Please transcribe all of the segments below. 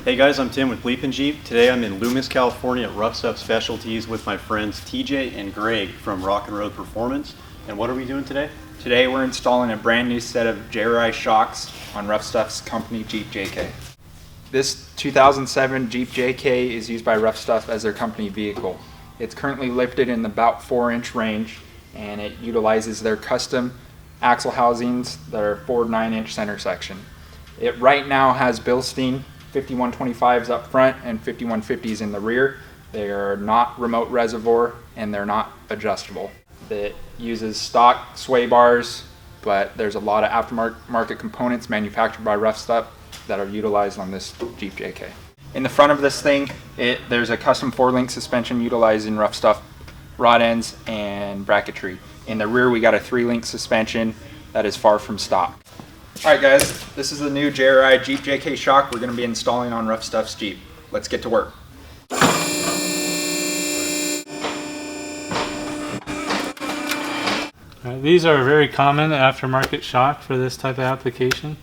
Hey guys, I'm Tim with BleepinJeep. Today I'm in Loomis, California at Rough Stuff Specialties with my friends TJ and Greg from Rock and Road Performance. And what are we doing today? Today we're installing a brand new set of JRI shocks on Rough Stuff's company Jeep JK. This 2007 Jeep JK is used by Rough Stuff as their company vehicle. It's currently lifted in about 4-inch range, and it utilizes their custom axle housings that are 4-9-inch center section. It right now has Bilstein 5125s up front and 5150s in the rear. They are not remote reservoir and they're not adjustable. It uses stock sway bars, but there's a lot of aftermarket components manufactured by Rough Stuff that are utilized on this Jeep JK. In the front of this thing, there's a custom 4-link suspension utilizing Rough Stuff rod ends and bracketry. In the rear, we got a 3-link suspension that is far from stock. Alright guys, this is the new JRI Jeep JK shock we're going to be installing on Rough Stuff's Jeep. Let's get to work. These are a very common aftermarket shock for this type of application.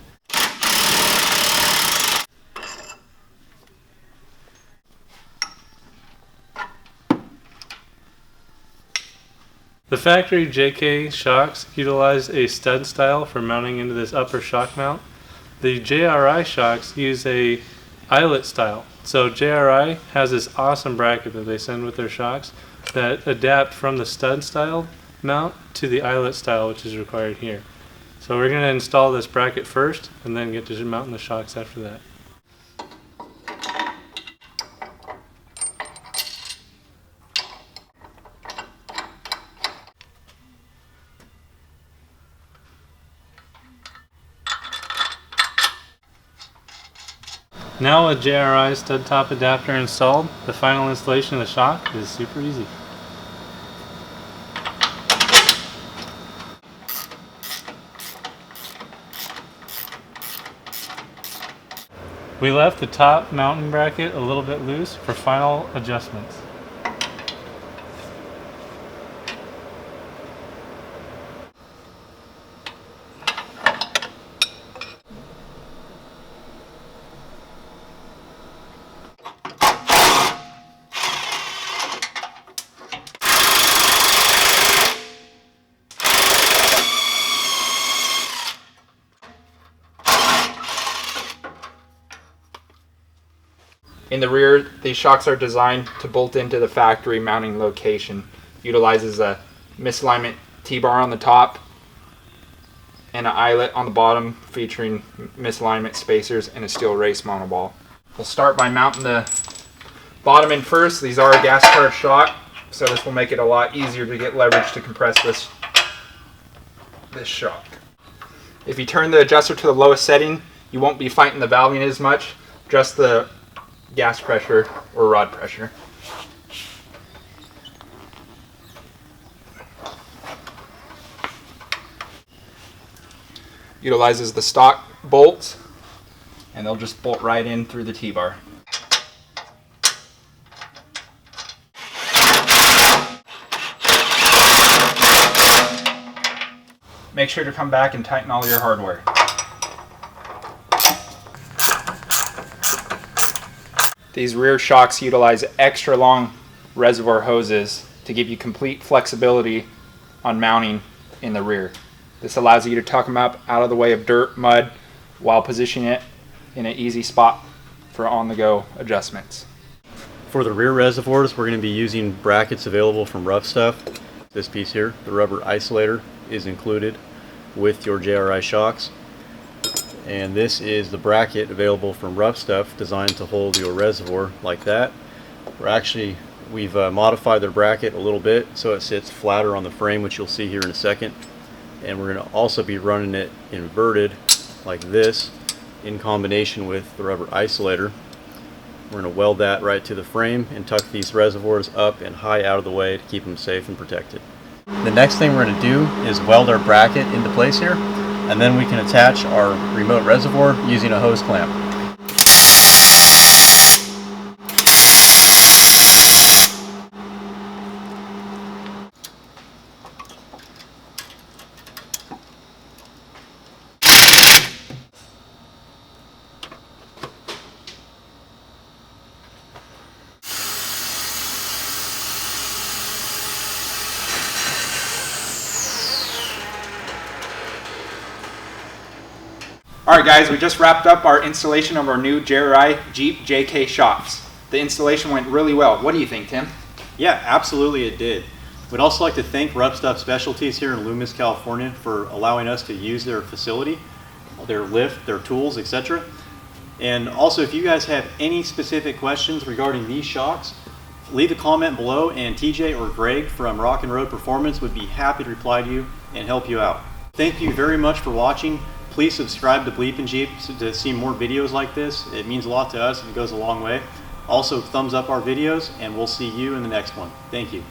The factory JK shocks utilize a stud style for mounting into this upper shock mount. The JRI shocks use a eyelet style. So JRI has this awesome bracket that they send with their shocks that adapt from the stud style mount to the eyelet style, which is required here. So we're going to install this bracket first and then get to mounting the shocks after that. Now with JRI stud top adapter installed, the final installation of the shock is super easy. We left the top mounting bracket a little bit loose for final adjustments. In the rear, these shocks are designed to bolt into the factory mounting location. Utilizes a misalignment T-bar on the top and an eyelet on the bottom featuring misalignment spacers and a steel race monoball. We'll start by mounting the bottom end first. These are a gas carb shock, so this will make it a lot easier to get leverage to compress this shock. If you turn the adjuster to the lowest setting, you won't be fighting the valving as much. Adjust the gas pressure or rod pressure. Utilizes the stock bolts, and they'll just bolt right in through the T-bar. Make sure to come back and tighten all your hardware. These rear shocks utilize extra long reservoir hoses to give you complete flexibility on mounting in the rear. This allows you to tuck them up out of the way of dirt, mud, while positioning it in an easy spot for on-the-go adjustments. For the rear reservoirs, we're going to be using brackets available from Rough Stuff. This piece here, the rubber isolator, is included with your JRI shocks. And this is the bracket available from Rough Stuff, designed to hold your reservoir like that. We've modified their bracket a little bit so it sits flatter on the frame, which you'll see here in a second. And we're going to also be running it inverted like this in combination with the rubber isolator. We're going to weld that right to the frame and tuck these reservoirs up and high out of the way to keep them safe and protected. The next thing we're going to do is weld our bracket into place here, and then we can attach our remote reservoir using a hose clamp. All right, guys, we just wrapped up our installation of our new JRI Jeep JK shocks. The installation went really well. What do you think, Tim? Yeah, absolutely it did. We'd also like to thank Rough Stuff Specialties here in Loomis, California for allowing us to use their facility, their lift, their tools, etc. And also, if you guys have any specific questions regarding these shocks, leave a comment below and TJ or Greg from Rock and Road Performance would be happy to reply to you and help you out. Thank you very much for watching. Please subscribe to BleepinJeep to see more videos like this. It means a lot to us and it goes a long way. Also, thumbs up our videos and we'll see you in the next one. Thank you.